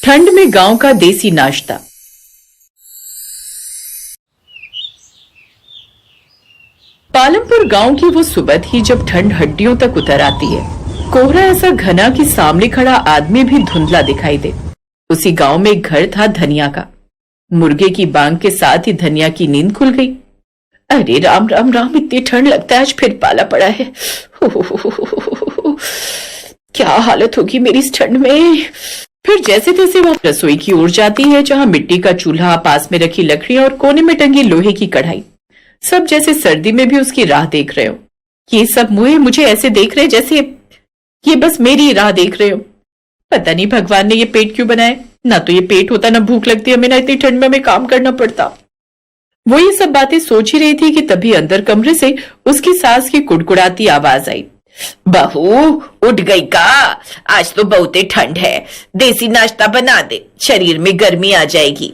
ठंड में गांव का देसी नाश्ता। पालमपुर गांव की वो सुबह थी जब ठंड हड्डियों तक उतर आती है। कोहरा ऐसा घना कि सामने खड़ा आदमी भी धुंधला दिखाई दे। उसी गांव में एक घर था धनिया का। मुर्गे की बांग के साथ ही धनिया की नींद खुल गई। अरे राम राम राम, इतनी ठंड लगता है आज फिर पाला पड़ा है। क्या हालत होगी मेरी इस ठंड में। फिर जैसे तैसे वह रसोई की ओर जाती है, जहां मिट्टी का चूल्हा, पास में रखी लकड़ियां और कोने में टंगी लोहे की कढ़ाई, सब जैसे सर्दी में भी उसकी राह देख रहे हो। ये सब मुझे ऐसे देख रहे जैसे ये बस मेरी राह देख रहे हो। पता नहीं भगवान ने ये पेट क्यों बनाए। ना तो ये पेट होता, ना भूख लगती हमें, ना इतनी ठंड में हमें काम करना पड़ता। वो ये सब बातें सोच ही रही थी कि तभी अंदर कमरे से उसकी सास की कुड़कुड़ाती आवाज आई। बहू उठ गई का? आज तो बहुत ठंड है, देसी नाश्ता बना दे, शरीर में गर्मी आ जाएगी।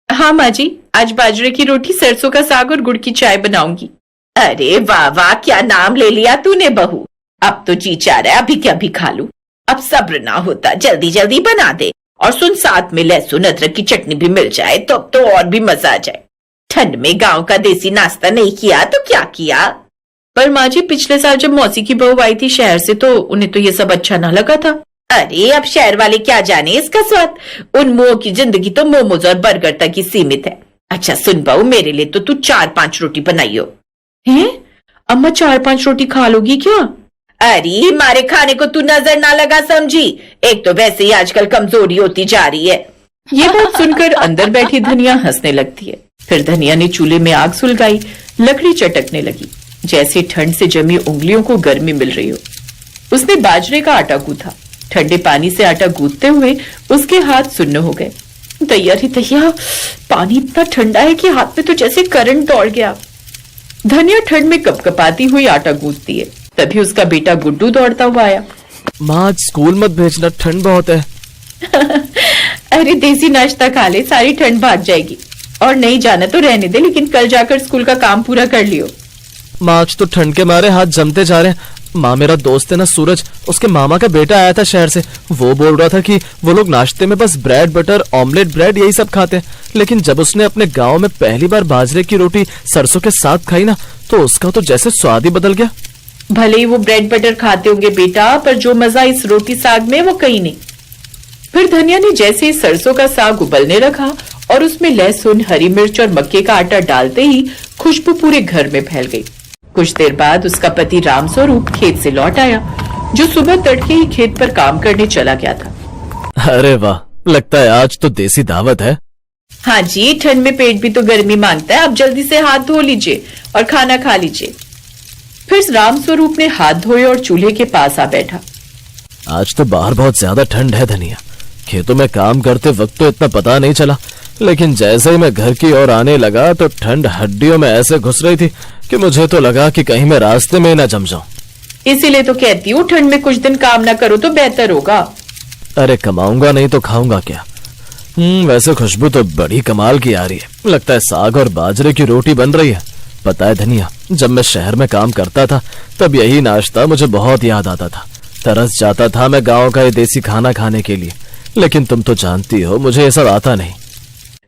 हाँ माँ जी, आज बाजरे की रोटी, सरसों का साग और गुड़ की चाय बनाऊंगी। अरे वाह वाह, क्या नाम ले लिया तूने बहू। अब तो जी चाह रहा है अभी क्या भी खा लूं। अब सब्र ना होता, जल्दी जल्दी बना दे। और सुन, साथ में लहसुन अदरक की चटनी भी मिल जाए तो और भी मजा आ जाए। ठंड में गांव का देसी नाश्ता नहीं किया तो क्या किया? पर माँ जी, पिछले साल जब मौसी की बहू आई थी शहर से तो उन्हें तो ये सब अच्छा ना लगा था। अरे अब शहर वाले क्या जाने इसका स्वाद। उन मुंह की जिंदगी तो मोमोज और बर्गर तक ही सीमित है। अच्छा सुन बहू, मेरे लिए तो तू 4-5 रोटी बनाइयो। हैं? अम्मा 4-5 रोटी खा लोगी क्या? अरे मारे खाने को तू नजर ना लगा समझी। एक तो वैसे ही आजकल कमजोरी होती जा रही है। ये बात सुनकर अंदर बैठी धनिया हंसने लगती है। फिर धनिया ने चूल्हे में आग सुलगाई, लकड़ी चटकने लगी, जैसे ठंड से जमी उंगलियों को गर्मी मिल रही हो। उसने बाजरे का आटा गूंथा। ठंडे पानी से आटा गूंथते हुए उसके हाथ सुन्न हो गए। दैया रे दैया, पानी इतना ठंडा है कि हाथ में तो जैसे करंट दौड़ गया। धनिया ठंड में कपकपाती हुई आटा गूंथती है। तभी उसका बेटा गुड्डू दौड़ता हुआ आया। माँ, आज स्कूल मत भेजना, ठंड बहुत है। अरे देसी नाश्ता खा ले, सारी ठंड भाग जाएगी। और नहीं जाना तो रहने दे, लेकिन कल जाकर स्कूल का काम पूरा कर लियो। माँ, आज तो ठंड के मारे हाथ जमते जा रहे हैं। माँ, मेरा दोस्त है ना सूरज, उसके मामा का बेटा आया था शहर से। वो बोल रहा था कि वो लोग नाश्ते में बस ब्रेड बटर, ऑमलेट ब्रेड यही सब खाते हैं। लेकिन जब उसने अपने गांव में पहली बार बाजरे की रोटी सरसों के साथ खाई ना, तो उसका तो जैसे स्वाद ही बदल गया। भले ही वो ब्रेड बटर खाते होंगे बेटा, पर जो मजा इस रोटी साग में वो कहीं नहीं। फिर धनिया ने जैसे ही सरसों का साग उबलने रखा और उसमें लहसुन, हरी मिर्च और मक्के का आटा डालते ही खुशबू पूरे घर में फैल गई। कुछ देर बाद उसका पति रामस्वरूप खेत से लौट आया, जो सुबह तड़के ही खेत पर काम करने चला गया था। अरे वाह, लगता है आज तो देसी दावत है। हाँ जी, ठंड में पेट भी तो गर्मी मांगता है। अब जल्दी से हाथ धो लीजिए और खाना खा लीजिए। फिर रामस्वरूप ने हाथ धोए और चूल्हे के पास आ बैठा। आज तो बाहर बहुत ज्यादा ठंड है धनिया। खेतों में काम करते वक्त तो इतना पता नहीं चला, लेकिन जैसे ही मैं घर की ओर आने लगा तो ठंड हड्डियों में ऐसे घुस रही थी कि मुझे तो लगा कि कहीं मैं रास्ते में न जम जाऊं। इसीलिए तो कहती हूँ ठंड में कुछ दिन काम ना करो तो बेहतर होगा। अरे कमाऊंगा नहीं तो खाऊंगा क्या? वैसे खुशबू तो बड़ी कमाल की आ रही है। लगता है साग और बाजरे की रोटी बन रही है। पता है धनिया, जब मैं शहर में काम करता था तब यही नाश्ता मुझे बहुत याद आता था। तरस जाता था मैं गांव का ये देसी खाना खाने के लिए। लेकिन तुम तो जानती हो मुझे ये सब आता नहीं।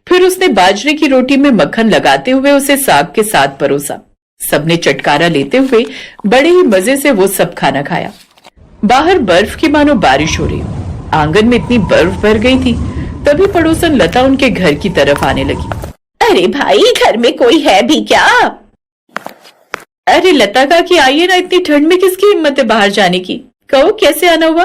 फिर उसने बाजरे की रोटी में मक्खन लगाते हुए उसे साग के साथ परोसा। सबने चटकारा लेते हुए बड़े ही मजे से वो सब खाना खाया। बाहर बर्फ की मानो बारिश हो रही हो। आंगन में इतनी बर्फ भर गई थी। तभी पड़ोसन लता उनके घर की तरफ आने लगी। अरे भाई, घर में कोई है भी क्या? अरे लता का कि आइए ना, इतनी ठंड में किसकी हिम्मत है बाहर जाने की। कहो कैसे आना हुआ?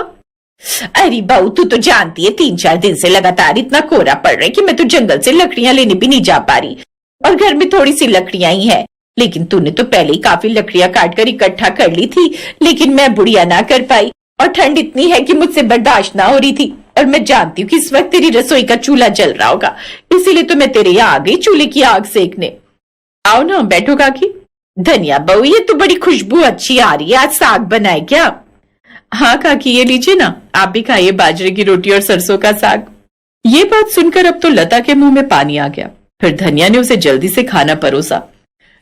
अरे बहू, तू तो जानती है 3-4 दिन से लगातार इतना कोहरा पड़ रहा है कि मैं तो जंगल से लकड़ियां लेने भी नहीं जा पा रही। और घर में थोड़ी सी लकड़ियां ही है। लेकिन तूने तो पहले ही काफी लकड़ियां काट कर इकट्ठा कर ली थी, लेकिन मैं बुढ़िया ना कर पाई। और ठंड इतनी है कि मुझसे बर्दाश्त ना हो रही थी। और मैं जानती हूँ कि इस वक्त तेरी रसोई का चूल्हा जल रहा होगा, इसीलिए तो मैं तेरे यहाँ आ गई चूल्हे की आग सेकने। आओ ना, बैठो काकी। धनिया बहू, ये तो बड़ी खुशबू अच्छी आ रही है। आज साग बनाए क्या? हाँ काकी, ये लीजिए ना, आप भी खाइए बाजरे की रोटी और सरसों का साग। ये बात सुनकर अब तो लता के मुंह में पानी आ गया। फिर धनिया ने उसे जल्दी से खाना परोसा।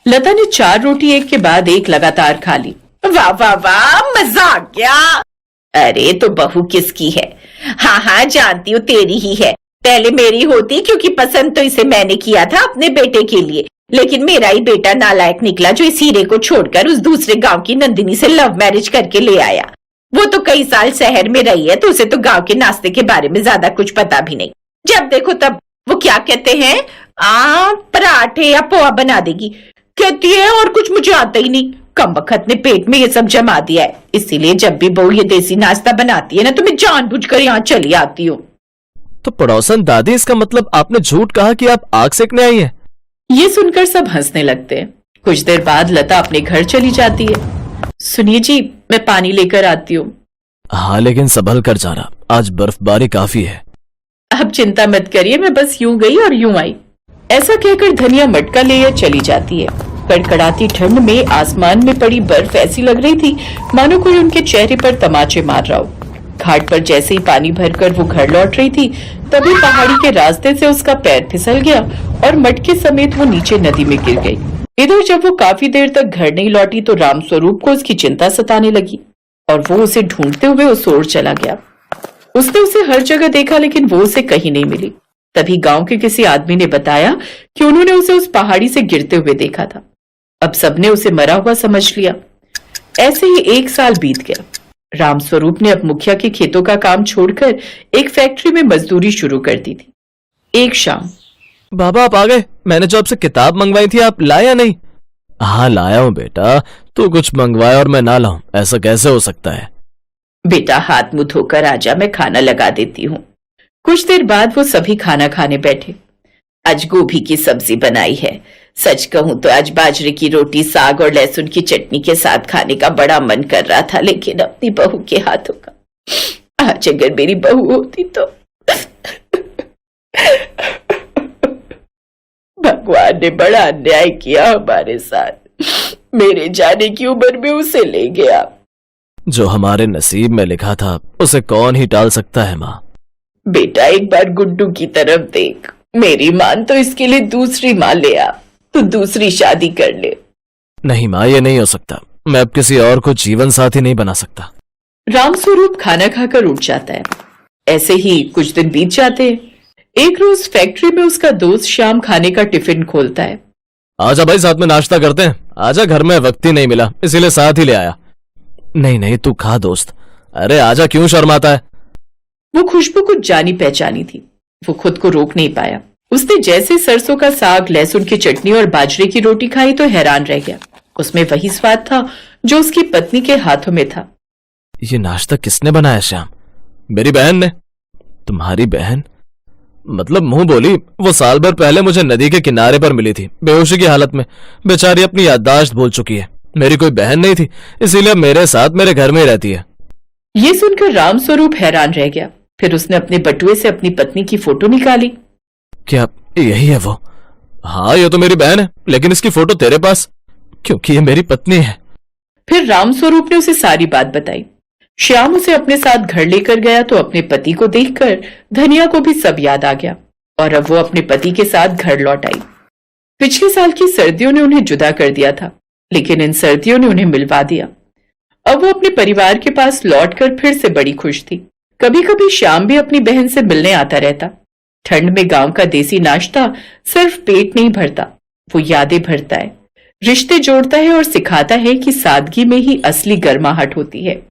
लता ने 4 रोटी एक के बाद एक लगातार खा ली। वाह वाह वाह, मजा आ गया। अरे तो बहू किसकी है? हाँ हाँ, जानती हूँ तेरी ही है। पहले मेरी होती, क्योंकि पसंद तो इसे मैंने किया था अपने बेटे के लिए, लेकिन मेरा ही बेटा नालायक निकला जो इस हीरे को छोड़कर उस दूसरे गांव की नंदिनी से लव मैरिज करके ले आया। वो तो कई साल शहर में रही है, तो उसे तो गांव के नाश्ते के बारे में ज्यादा कुछ पता भी नहीं। जब देखो तब वो क्या कहते हैं, पराठे या पोहा बना देगी कहती है, और कुछ मुझे आता ही नहीं। कमबख्त ने पेट में ये सब जमा दिया है, इसीलिए जब भी बहू ये देसी नाश्ता बनाती है ना, तो मैं जानबूझकर यहाँ चली आती हूँ। तो पड़ोसन दादी, इसका मतलब आपने झूठ कहा कि आप आग सेकने आई हैं? ये सुनकर सब हंसने लगते हैं। कुछ देर बाद लता अपने घर चली जाती है। सुनिए जी, मैं पानी लेकर आती हूँ। हाँ, लेकिन संभल कर जाना, आज बर्फबारी काफी है। आप चिंता मत करिए, मैं बस यूं गई और यूं आई। ऐसा कहकर धनिया मटका लेकर चली जाती है। कड़कड़ाती ठंड में आसमान में पड़ी बर्फ ऐसी लग रही थी मानो कोई उनके चेहरे पर तमाचे मार रहा हो। घाट पर जैसे ही पानी भरकर वो घर लौट रही थी, तभी पहाड़ी के रास्ते से उसका पैर फिसल गया और मटके समेत वो नीचे नदी में गिर गई। इधर जब वो काफी देर तक घर नहीं लौटी तो रामस्वरूप को उसकी चिंता सताने लगी और वो उसे ढूंढते हुए उस ओर चला गया। उसने उसे हर जगह देखा, लेकिन वो उसे कहीं नहीं मिली। तभी गांव के किसी आदमी ने बताया कि उन्होंने उसे उस पहाड़ी से गिरते हुए देखा था। अब सबने उसे मरा हुआ समझ लिया। ऐसे ही 1 साल बीत गया। रामस्वरूप ने अब मुखिया के खेतों का काम छोड़कर एक फैक्ट्री में मजदूरी शुरू कर दी थी। एक शाम, बाबा आप आ गए। मैंने जो आपसे किताब मंगवाई थी, आप लाए या नहीं? हाँ लाया हूँ बेटा। तू कुछ मंगवाया और मैं ना लाऊं, ऐसा कैसे हो सकता है? बेटा हाथ मुंह धोकर आजा, मैं खाना लगा देती हूँ। कुछ देर बाद वो सभी खाना खाने बैठे। आज गोभी की सब्जी बनाई है। सच कहूं तो आज बाजरे की रोटी, साग और लहसुन की चटनी के साथ खाने का बड़ा मन कर रहा था, लेकिन अपनी बहू के हाथों का। आज अगर मेरी बहू होती तो। भगवान ने बड़ा अन्याय किया हमारे साथ। मेरे जाने की उम्र में उसे ले गया। जो हमारे नसीब में लिखा था उसे कौन ही टाल सकता है माँ। बेटा एक बार गुड्डू की तरफ देख। मेरी मान तो इसके लिए दूसरी माँ ले आ। तू दूसरी शादी कर ले। नहीं माँ, ये नहीं हो सकता। मैं अब किसी और को जीवन साथी नहीं बना सकता। रामस्वरूप खाना खाकर उठ जाता है। ऐसे ही कुछ दिन बीत जाते हैं। एक रोज फैक्ट्री में उसका दोस्त श्याम खाने का टिफिन खोलता है। आजा भाई, साथ में नाश्ता करते हैं। आजा, घर में वक्त ही नहीं मिला, इसीलिए साथ ही ले आया। नहीं नहीं, तू खा दोस्त। अरे आजा, क्यों शर्माता है? वो खुशबू कुछ जानी पहचानी थी। वो खुद को रोक नहीं पाया। उसने जैसे सरसों का साग, लहसुन की चटनी और बाजरे की रोटी खाई तो हैरान रह गया। उसमें वही स्वाद था जो उसकी पत्नी के हाथों में था। ये नाश्ता किसने बनाया श्याम? मेरी बहन ने। तुम्हारी बहन? मतलब मुंह बोली। वो साल भर पहले मुझे नदी के किनारे पर मिली थी, बेहोशी की हालत में। बेचारी अपनी याददाश्त भूल चुकी है। मेरी कोई बहन नहीं थी, इसीलिए मेरे साथ मेरे घर में ही रहती है। ये सुनकर रामस्वरूप हैरान रह गया। फिर उसने अपने बटुए से अपनी पत्नी की फोटो निकाली। क्या यही है वो? हाँ, ये तो मेरी बहन है, लेकिन इसकी फोटो तेरे पास, क्योंकि ये मेरी पत्नी है। फिर रामस्वरूप ने उसे सारी बात बताई। श्याम उसे अपने साथ घर लेकर गया तो अपने पति को देखकर धनिया को भी सब याद आ गया और अब वो अपने पति के साथ घर लौट आई। पिछले साल की सर्दियों ने उन्हें जुदा कर दिया था, लेकिन इन सर्दियों ने उन्हें मिलवा दिया। अब वो अपने परिवार के पास लौटकर फिर से बड़ी खुश थी। कभी कभी श्याम भी अपनी बहन से मिलने आता रहता। ठंड में गांव का देसी नाश्ता सिर्फ पेट नहीं भरता, वो यादें भरता है, रिश्ते जोड़ता है और सिखाता है कि सादगी में ही असली गर्माहट होती है।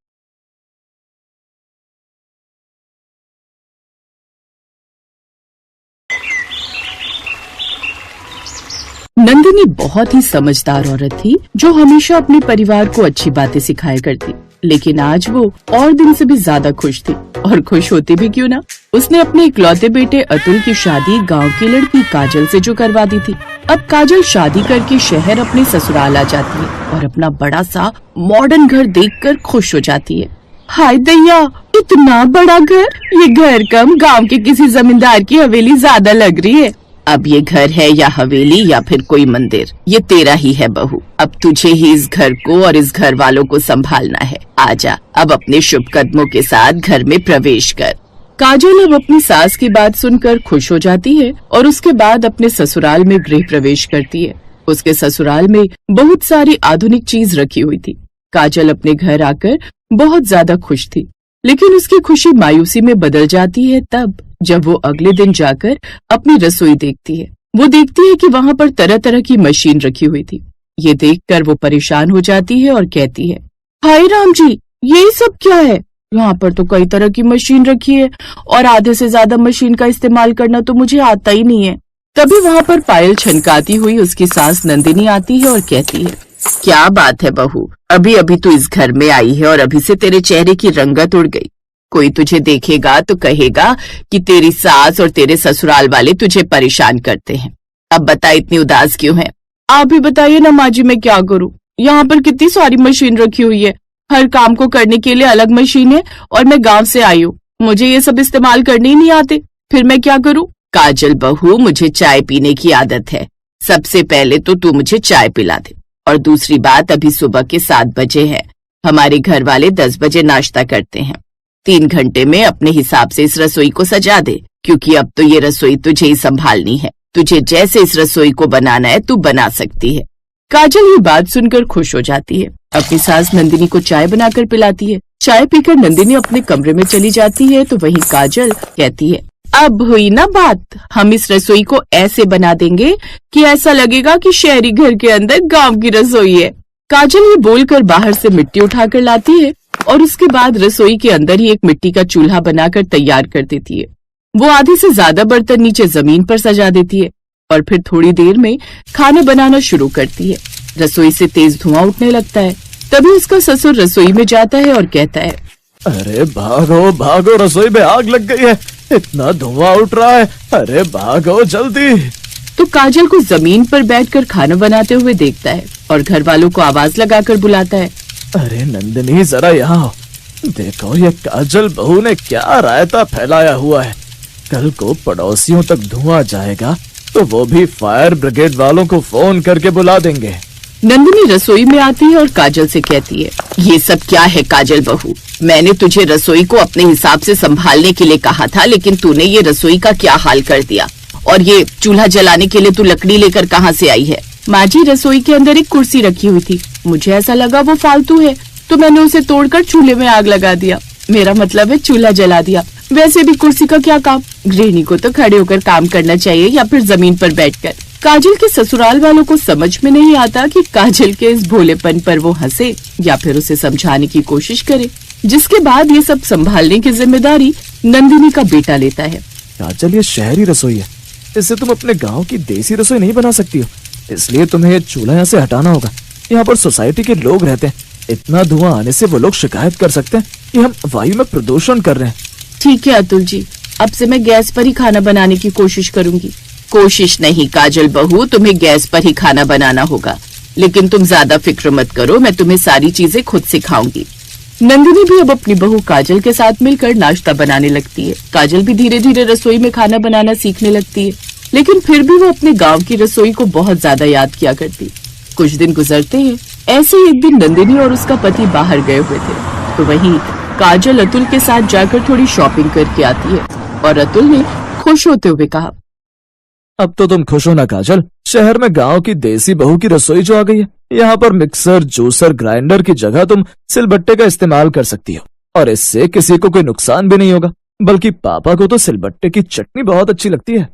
नंदिनी बहुत ही समझदार औरत थी जो हमेशा अपने परिवार को अच्छी बातें सिखाया करती, लेकिन आज वो और दिन से भी ज्यादा खुश थी। और खुश होती भी क्यों ना, उसने अपने इकलौते बेटे अतुल की शादी गांव की लड़की काजल से जो करवा दी थी। अब काजल शादी करके शहर अपने ससुराल आ जाती है और अपना बड़ा सा मॉडर्न घर देखकर खुश हो जाती है। हाय दैया, इतना बड़ा घर! ये घर कम गांव के किसी जमींदार की हवेली ज्यादा लग रही है। अब ये घर है या हवेली या फिर कोई मंदिर, ये तेरा ही है बहू। अब तुझे ही इस घर को और इस घर वालों को संभालना है। आजा, अब अपने शुभ कदमों के साथ घर में प्रवेश कर। काजल अब अपनी सास की बात सुनकर खुश हो जाती है और उसके बाद अपने ससुराल में गृह प्रवेश करती है। उसके ससुराल में बहुत सारी आधुनिक चीज रखी हुई थी। काजल अपने घर आकर बहुत ज्यादा खुश थी, लेकिन उसकी खुशी मायूसी में बदल जाती है तब जब वो अगले दिन जाकर अपनी रसोई देखती है। वो देखती है कि वहाँ पर तरह तरह की मशीन रखी हुई थी। ये देखकर वो परेशान हो जाती है और कहती है, हाय राम जी, ये सब क्या है? यहाँ पर तो कई तरह की मशीन रखी है और आधे से ज्यादा मशीन का इस्तेमाल करना तो मुझे आता ही नहीं है। तभी वहाँ पर पायल छनकाती हुई उसकी सास नंदिनी आती है और कहती है, क्या बात है बहू, अभी अभी तू इस घर में आई है और अभी से तेरे चेहरे की रंगत उड़ गई। कोई तुझे देखेगा तो कहेगा कि तेरी सास और तेरे ससुराल वाले तुझे परेशान करते हैं। अब बता, इतनी उदास क्यों है? आप ही बताइए ना माँ जी, मैं क्या करूँ? यहाँ पर कितनी सारी मशीन रखी हुई है, हर काम को करने के लिए अलग मशीन है और मैं गांव से आई हूँ, मुझे ये सब इस्तेमाल करने ही नहीं आते, फिर मैं क्या करूँ? काजल बहू, मुझे चाय पीने की आदत है। सबसे पहले तो तू मुझे चाय पिला दे, और दूसरी बात, अभी सुबह के 7 बजे है, हमारे घर वाले 10 बजे नाश्ता करते हैं। 3 घंटे में अपने हिसाब से इस रसोई को सजा दे, क्योंकि अब तो ये रसोई तुझे ही संभालनी है। तुझे जैसे इस रसोई को बनाना है तू बना सकती है। काजल ये बात सुनकर खुश हो जाती है, अपनी सास नंदिनी को चाय बनाकर पिलाती है। चाय पीकर नंदिनी अपने कमरे में चली जाती है तो वहीं काजल कहती है, अब हुई ना बात, हम इस रसोई को ऐसे बना देंगे कि ऐसा लगेगा कि शहरी घर के अंदर गांव की रसोई है। काजल ये बोलकर बाहर से मिट्टी उठाकर लाती है और उसके बाद रसोई के अंदर ही एक मिट्टी का चूल्हा बनाकर तैयार कर देती है। वो आधे से ज्यादा बर्तन नीचे जमीन पर सजा देती है और फिर थोड़ी देर में खाना बनाना शुरू करती है। रसोई से तेज धुआं उठने लगता है। तभी उसका ससुर रसोई में जाता है और कहता है, अरे भागो भागो, रसोई में आग लग गई है, इतना धुआं उठ रहा है, अरे भागो जल्दी। तो काजल को जमीन पर बैठकर खाना बनाते हुए देखता है और घर वालों को आवाज लगाकर बुलाता है, अरे नंदिनी, जरा यहाँ आओ, देखो ये काजल बहू ने क्या रायता फैलाया हुआ है। कल को पड़ोसियों तक धुआं जाएगा तो वो भी फायर ब्रिगेड वालों को फोन करके बुला देंगे। नंदिनी रसोई में आती है और काजल से कहती है, ये सब क्या है काजल बहू? मैंने तुझे रसोई को अपने हिसाब से संभालने के लिए कहा था, लेकिन तूने ये रसोई का क्या हाल कर दिया। और ये चूल्हा जलाने के लिए तू लकड़ी लेकर कहाँ से आई है? माँ जी, रसोई के अंदर एक कुर्सी रखी हुई थी, मुझे ऐसा लगा वो फालतू है तो मैंने उसे तोड़कर चूल्हे में आग लगा दिया। मेरा मतलब है चूल्हा जला दिया। वैसे भी कुर्सी का क्या काम, गृहिणी को तो खड़े होकर काम करना चाहिए या फिर जमीन पर बैठकर। काजल के ससुराल वालों को समझ में नहीं आता कि काजल के इस भोलेपन पर वो हंसे या फिर उसे समझाने की कोशिश करे, जिसके बाद ये सब संभालने की जिम्मेदारी नंदिनी का बेटा लेता है। काजल, ये शहरी रसोई है, इससे तुम अपने गांव की देसी रसोई नहीं बना सकती हो, इसलिए तुम्हें ये चूल्हा यहाँ से हटाना होगा। यहाँ पर सोसाइटी के लोग रहते हैं, इतना धुआं आने से वो लोग शिकायत कर सकते हैं कि हम वायु में प्रदूषण कर रहे हैं। ठीक है अतुल जी, अब से मैं गैस पर ही खाना बनाने की कोशिश करूंगी। कोशिश नहीं काजल बहू, तुम्हें गैस पर ही खाना बनाना होगा, लेकिन तुम ज्यादा फिक्र मत करो, मैं तुम्हें सारी चीजें खुद सिखाऊंगी। नंदिनी भी अब अपनी बहू काजल के साथ मिलकर नाश्ता बनाने लगती है। काजल भी धीरे धीरे रसोई में खाना बनाना सीखने लगती है, लेकिन फिर भी वो अपने गांव की रसोई को बहुत ज्यादा याद किया करती। कुछ दिन गुजरते हैं। ऐसे ही एक दिन नंदिनी और उसका पति बाहर गए हुए थे, तो वहीं काजल अतुल के साथ जाकर थोड़ी शॉपिंग करके आती है और अतुल ने खुश होते हुए कहा, अब तो तुम खुश हो ना काजल, शहर में गांव की देसी बहू की रसोई जो आ गई है। यहाँ पर मिक्सर, जूसर, ग्राइंडर की जगह तुम सिलबट्टे का इस्तेमाल कर सकती हो और इससे किसी को कोई नुकसान भी नहीं होगा। बल्कि पापा को तो सिलबट्टे की चटनी बहुत अच्छी लगती है।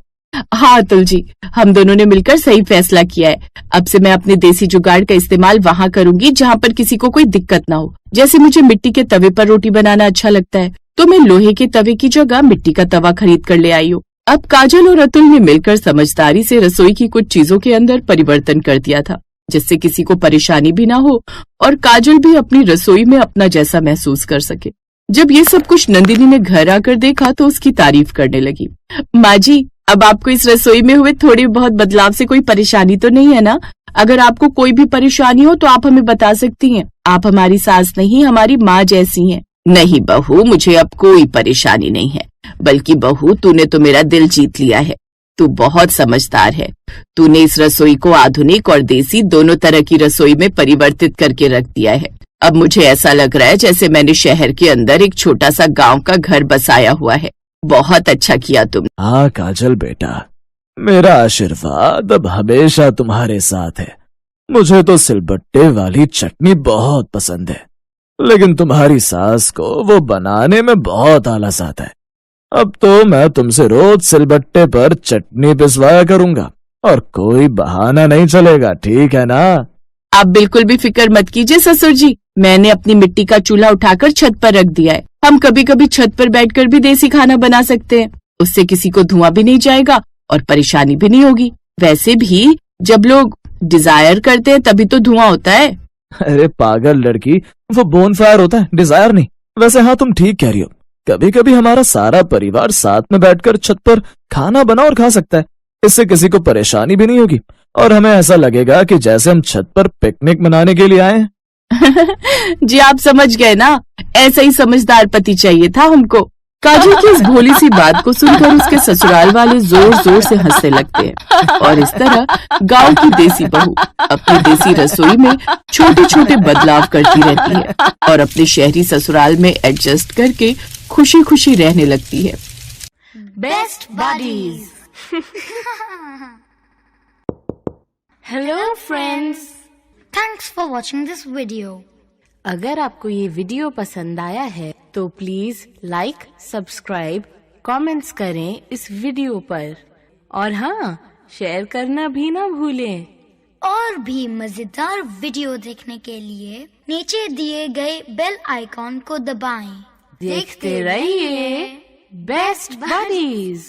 हाँ अतुल जी, हम दोनों ने मिलकर सही फैसला किया है। अब से मैं अपने देसी जुगाड़ का इस्तेमाल वहाँ करूंगी जहाँ पर किसी को कोई दिक्कत ना हो। जैसे मुझे मिट्टी के तवे पर रोटी बनाना अच्छा लगता है, तो मैं लोहे के तवे की जगह मिट्टी का तवा खरीद कर ले आई हूँ। अब काजल और अतुल ने मिलकर समझदारी से रसोई की कुछ चीजों के अंदर परिवर्तन कर दिया था, जिससे किसी को परेशानी भी ना हो और काजल भी अपनी रसोई में अपना जैसा महसूस कर सके। जब ये सब कुछ नंदिनी ने घर आकर देखा तो उसकी तारीफ करने लगी। माँ जी, अब आपको इस रसोई में हुए थोड़ी बहुत बदलाव से कोई परेशानी तो नहीं है ना? अगर आपको कोई भी परेशानी हो तो आप हमें बता सकती हैं। आप हमारी सास नहीं, हमारी माँ जैसी हैं। नहीं बहू, मुझे अब कोई परेशानी नहीं है। बल्कि बहू, तूने तो मेरा दिल जीत लिया है। तू बहुत समझदार है। तूने इस रसोई को आधुनिक और देसी दोनों तरह की रसोई में परिवर्तित करके रख दिया है। अब मुझे ऐसा लग रहा है जैसे मैंने शहर के अंदर एक छोटा सा गांव का घर बसाया हुआ है। बहुत अच्छा किया तुम। हाँ काजल बेटा, मेरा आशीर्वाद अब हमेशा तुम्हारे साथ है। मुझे तो सिलबट्टे वाली चटनी बहुत पसंद है। लेकिन तुम्हारी सास को वो बनाने में बहुत आलस आता है। अब तो मैं तुमसे रोज सिलबट्टे पर चटनी पिसवाया करूंगा और कोई बहाना नहीं चलेगा, ठीक है ना? आप बिल्कुल भी फिक्र मत कीजिए ससुर जी, मैंने अपनी मिट्टी का चूल्हा उठाकर छत पर रख दिया है। हम कभी कभी छत पर बैठकर भी देसी खाना बना सकते हैं। उससे किसी को धुआं भी नहीं जाएगा और परेशानी भी नहीं होगी। वैसे भी जब लोग डिजायर करते हैं तभी तो धुआं होता है। अरे पागल लड़की, वो बोनफायर होता है, डिजायर नहीं। वैसे हाँ, तुम ठीक कह रही हो। कभी कभी हमारा सारा परिवार साथ में बैठकर छत पर खाना बना और खा सकता है। इससे किसी को परेशानी भी नहीं होगी और हमें ऐसा लगेगा कि जैसे हम छत पर पिकनिक मनाने के लिए आए हैं। जी आप समझ गए ना, ऐसा ही समझदार पति चाहिए था हमको। काजल की इस भोली सी बात को सुनकर उसके ससुराल वाले जोर जोर से हंसने लगते हैं और इस तरह गांव की देसी बहू अपनी देसी रसोई में छोटे छोटे बदलाव करती रहती है और अपने शहरी ससुराल में एडजस्ट करके खुशी खुशी रहने लगती है। Best buddies. Hello friends, thanks for watching this video. अगर आपको ये वीडियो पसंद आया है तो प्लीज लाइक, सब्सक्राइब, कमेंट्स करें इस वीडियो पर और हाँ, शेयर करना भी ना भूलें। और भी मजेदार वीडियो देखने के लिए नीचे दिए गए बेल आइकॉन को दबाएं। देखते रहिए बेस्ट बडीज।